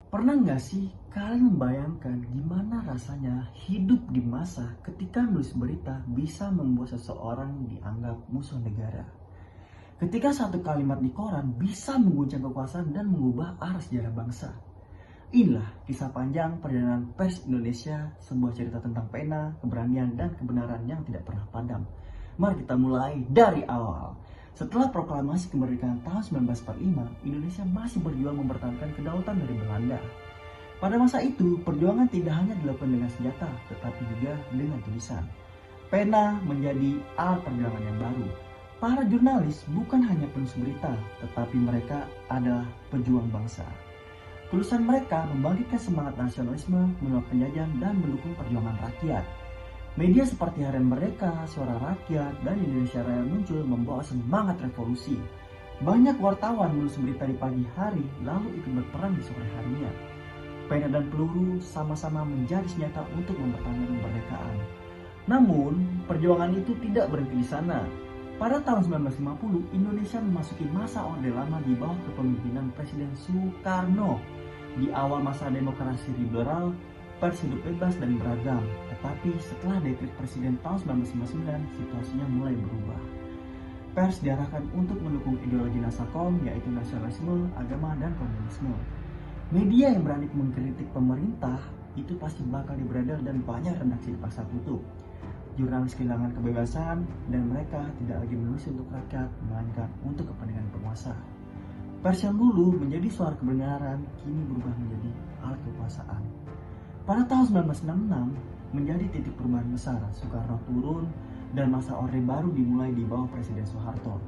Pernah nggak sih kalian membayangkan gimana rasanya hidup di masa ketika menulis berita bisa membuat seseorang dianggap musuh negara? Ketika satu kalimat di koran bisa mengguncang kekuasaan dan mengubah arah sejarah bangsa. Inilah kisah panjang perjalanan pers Indonesia, sebuah cerita tentang pena, keberanian, dan kebenaran yang tidak pernah padam. Mari kita mulai dari awal. Setelah proklamasi kemerdekaan tahun 1945, Indonesia masih berjuang mempertahankan kedaulatan dari Belanda. Pada masa itu, perjuangan tidak hanya dilakukan dengan senjata, tetapi juga dengan tulisan. Pena menjadi alat perjuangan yang baru. Para jurnalis bukan hanya penulis berita, tetapi mereka adalah pejuang bangsa. Tulisan mereka membangkitkan semangat nasionalisme, menolak penjajahan, dan mendukung perjuangan rakyat. Media seperti Harian Merdeka, Suara Rakyat, dan Indonesia Raya muncul membawa semangat revolusi. Banyak wartawan menulis berita di pagi hari, lalu ikut berperang di sore harinya. Pena dan peluru sama-sama menjadi senjata untuk mempertahankan kemerdekaan. Namun, perjuangan itu tidak berhenti di sana. Pada tahun 1950, Indonesia memasuki masa Orde Lama di bawah kepemimpinan Presiden Soekarno. Di awal masa demokrasi liberal, pers hidup bebas dan beragam. Tetapi setelah dekret Presiden tahun 1959, situasinya mulai berubah. Pers diarahkan untuk mendukung ideologi Nasakom, yaitu nasionalisme, agama, dan komunisme. Media yang berani mengkritik pemerintah itu pasti bakal diberedar dan banyak redaksi dipaksa tutup. Jurnalis kehilangan kebebasan dan mereka tidak lagi menulis untuk rakyat, melainkan untuk kepentingan penguasa. Pers yang dulu menjadi suara kebenaran kini berubah menjadi alat kekuasaan. Pada tahun 1966 menjadi titik perubahan besar. Soekarno turun dan masa Orde Baru dimulai di bawah Presiden Soeharto.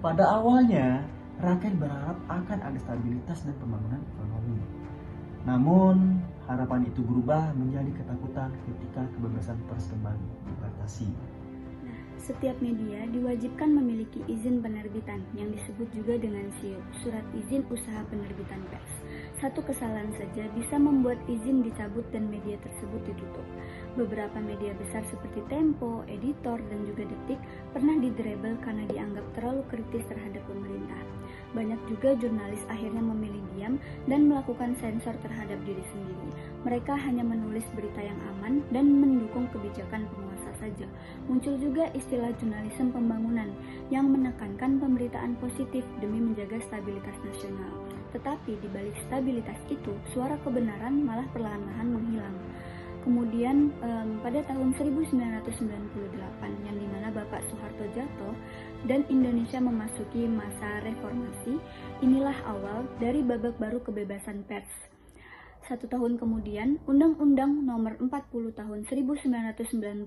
Pada awalnya, rakyat berharap akan ada stabilitas dan pembangunan ekonomi. Namun, harapan itu berubah menjadi ketakutan ketika kebebasan pers kembali dibatasi. Setiap media diwajibkan memiliki izin penerbitan yang disebut juga dengan SIUP, Surat Izin Usaha Penerbitan Pers. Satu kesalahan saja bisa membuat izin dicabut dan media tersebut ditutup. Beberapa media besar seperti Tempo, Editor, dan juga Detik pernah diderebel karena dianggap terlalu kritis terhadap pemerintah. Banyak juga jurnalis akhirnya memilih diam dan melakukan sensor terhadap diri sendiri. Mereka hanya menulis berita yang aman dan mendukung kebijakan penguasa saja. Muncul juga istilah jurnalisme pembangunan yang menekankan pemberitaan positif demi menjaga stabilitas nasional. Tetapi di balik stabilitas itu, suara kebenaran malah perlahan-lahan menghilang. Kemudian pada tahun 1998 yang dimana Bapak Soeharto jatuh dan Indonesia memasuki masa reformasi, inilah awal dari babak baru kebebasan pers. 1 tahun kemudian, Undang-Undang Nomor 40 Tahun 1999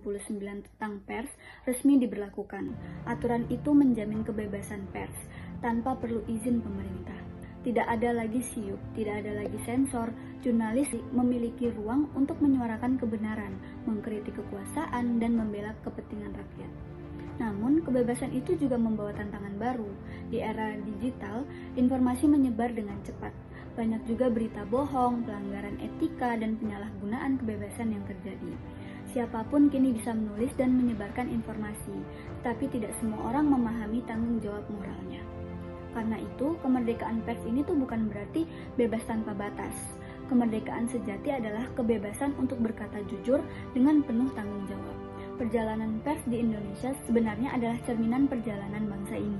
tentang pers resmi diberlakukan. Aturan itu menjamin kebebasan pers tanpa perlu izin pemerintah. Tidak ada lagi SIUP, tidak ada lagi sensor. Jurnalis memiliki ruang untuk menyuarakan kebenaran, mengkritik kekuasaan, dan membela kepentingan rakyat. Namun, kebebasan itu juga membawa tantangan baru. Di era digital, informasi menyebar dengan cepat. Banyak juga berita bohong, pelanggaran etika, dan penyalahgunaan kebebasan yang terjadi. Siapapun kini bisa menulis dan menyebarkan informasi, tapi tidak semua orang memahami tanggung jawab moralnya. Karena itu, kemerdekaan pers ini tuh bukan berarti bebas tanpa batas. Kemerdekaan sejati adalah kebebasan untuk berkata jujur dengan penuh tanggung jawab. Perjalanan pers di Indonesia sebenarnya adalah cerminan perjalanan bangsa ini.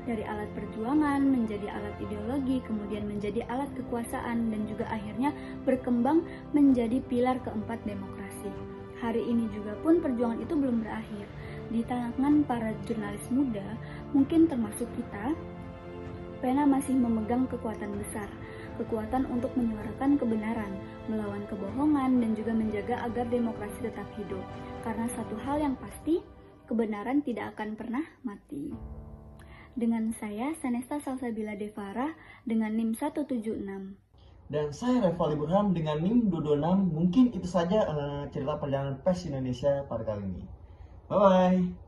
Dari alat perjuangan menjadi alat ideologi, kemudian menjadi alat kekuasaan, dan juga akhirnya berkembang menjadi pilar keempat demokrasi. Hari ini juga pun perjuangan itu belum berakhir. Di tangan para jurnalis muda, mungkin termasuk kita, Pena masih memegang kekuatan besar, kekuatan untuk menyuarakan kebenaran, melawan kebohongan, dan juga menjaga agar demokrasi tetap hidup. Karena satu hal yang pasti, kebenaran tidak akan pernah mati. Dengan saya, Sanesta Salsabila Devara, dengan NIM 176. Dan saya Revali Burhan dengan NIM 226. Mungkin itu saja cerita perjalanan pers Indonesia pada kali ini. Bye-bye.